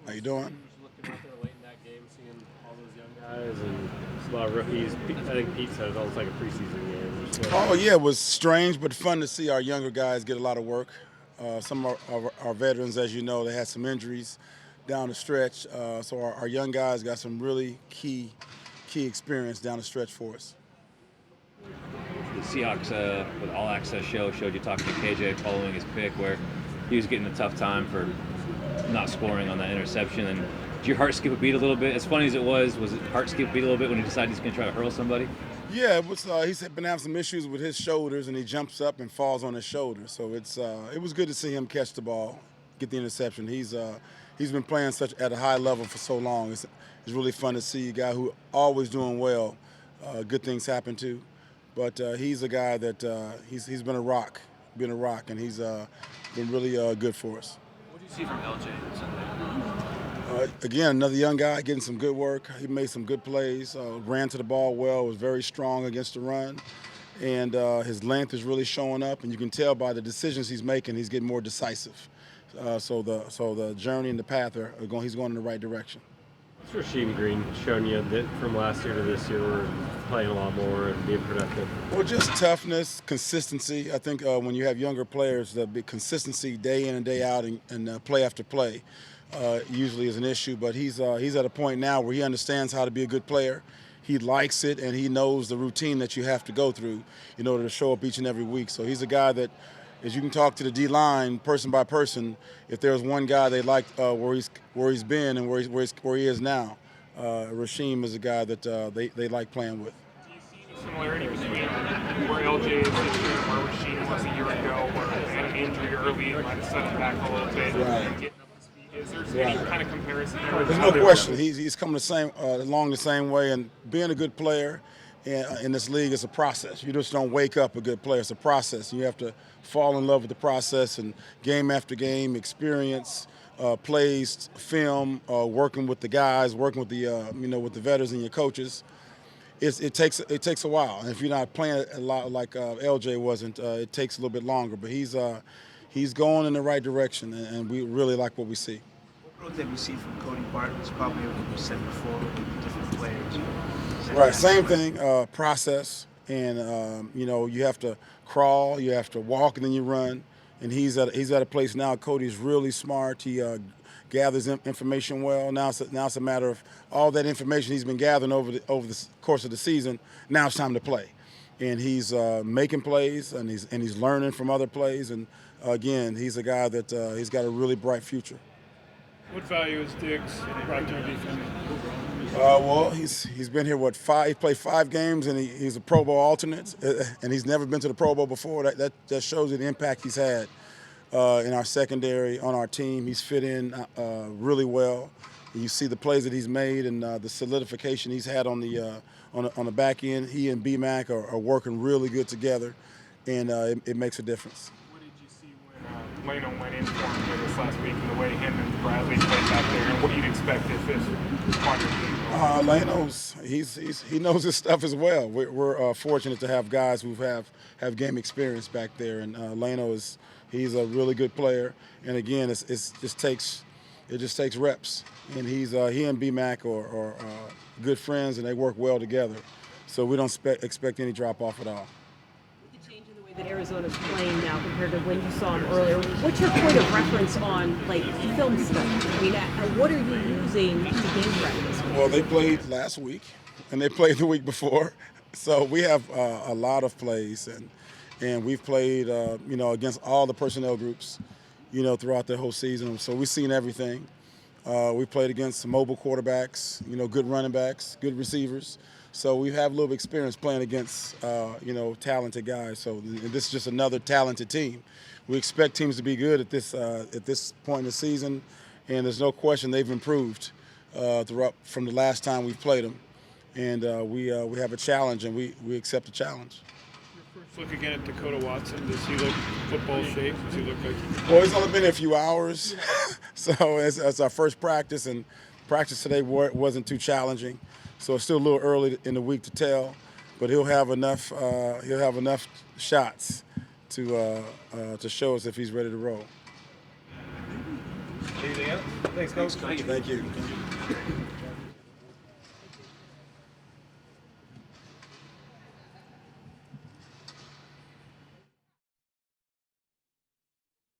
How you doing? Looking out there late in that game, seeing all those young guys and just a lot of rookies. I think Pete said it was almost like a preseason game. Oh yeah, it was strange but fun to see our younger guys get a lot of work. Some of our veterans, as you know, they had some injuries down the stretch. So our young guys got some really key experience down the stretch for us. The Seahawks with All Access show showed you talking to KJ following his pick, where he was getting a tough time for not scoring on that interception. And did your heart skip a beat a little bit? As funny as it was it heart skip a beat a little bit when he decided he's going to try to hurl somebody? Yeah, it was. He's been having some issues with his shoulders, and he jumps up and falls on his shoulder. So it was good to see him catch the ball, get the interception. He's been playing such at a high level for so long. It's really fun to see a guy who always doing well. Good things happen to, but he's a guy that he's been a rock, and he's been really good for us. What do you see from LJ Sunday? Again, another young guy getting some good work. He made some good plays, ran to the ball well, was very strong against the run, and his length is really showing up. And you can tell by the decisions he's making, he's getting more decisive. So the journey and the path he's going in the right direction. What's Rasheem Green shown you that from last year to this year, we're playing a lot more and being productive? Well, just toughness, consistency. I think when you have younger players, the big consistency day in and day out and play after play usually is an issue. But he's at a point now where he understands how to be a good player. He likes it, and he knows the routine that you have to go through in order to show up each and every week. So he's a guy that, as you can talk to the D-line person by person, if there's one guy they like where he's been and where he is now, Rasheem is a guy that they like playing with. Do you see any similarity between where LJ is this year and where Rasheem was a year ago, where they had an injury early and might have set him back a little bit? Right. And getting up to speed. Is there any kind of comparison? There's no question. He's coming along the same way, and being a good player in this league is a process. You just don't wake up a good player. It's a process. You have to fall in love with the process, and game after game, experience, plays, film, working with the guys, working with the veterans and your coaches. It takes a while, and if you're not playing a lot like LJ wasn't, it takes a little bit longer. But he's going in the right direction, and we really like what we see. What growth have you seen from Cody Barton? It's probably what you said before with different players. Right, same thing, process, and you have to crawl, you have to walk, and then you run. And he's at a place now. Cody's really smart. He gathers information well. Now it's a matter of all that information he's been gathering over the course of the season. Now it's time to play, and he's making plays, and he's learning from other plays. And again, he's a guy that he's got a really bright future. What value is Diggs brought to your defense? Well, he's been here he played 5 games, and he's a Pro Bowl alternate, and he's never been to the Pro Bowl before. That shows you the impact he's had in our secondary, on our team. He's fit in really well. You see the plays that he's made and the solidification he's had on the back end. He and B-Mac are working really good together, and it makes a difference. What did you see when Leno went in for him this last week, and the way him and Bradley played back there, and what you'd expect if Carter did? Leno's he knows his stuff as well. We're fortunate to have guys who have game experience back there, and Leno he's a really good player. And again, it just takes reps. And he and B-Mac are good friends, and they work well together. So we don't expect any drop off at all. The change in the way that Arizona's playing now compared to when you saw him earlier. What's your point of reference on film stuff? I mean, what are you using to game practice? Well, they played last week, and they played the week before, so we have a lot of plays, and we've played against all the personnel groups, throughout the whole season. So we've seen everything. We played against some mobile quarterbacks, good running backs, good receivers. So we have a little experience playing against talented guys. So this is just another talented team. We expect teams to be good at this point in the season, and there's no question they've improved throughout from the last time we've played them. And we have a challenge, and we accept the challenge. Your first look again at Dakota Watson. Does he look football shape? Does he look like? Well, he's only been here a few hours, so it's our first practice, and practice today wasn't too challenging. So it's still a little early in the week to tell, but he'll have enough shots to show us if he's ready to roll. Anything else? Thanks, Coach. Thank you.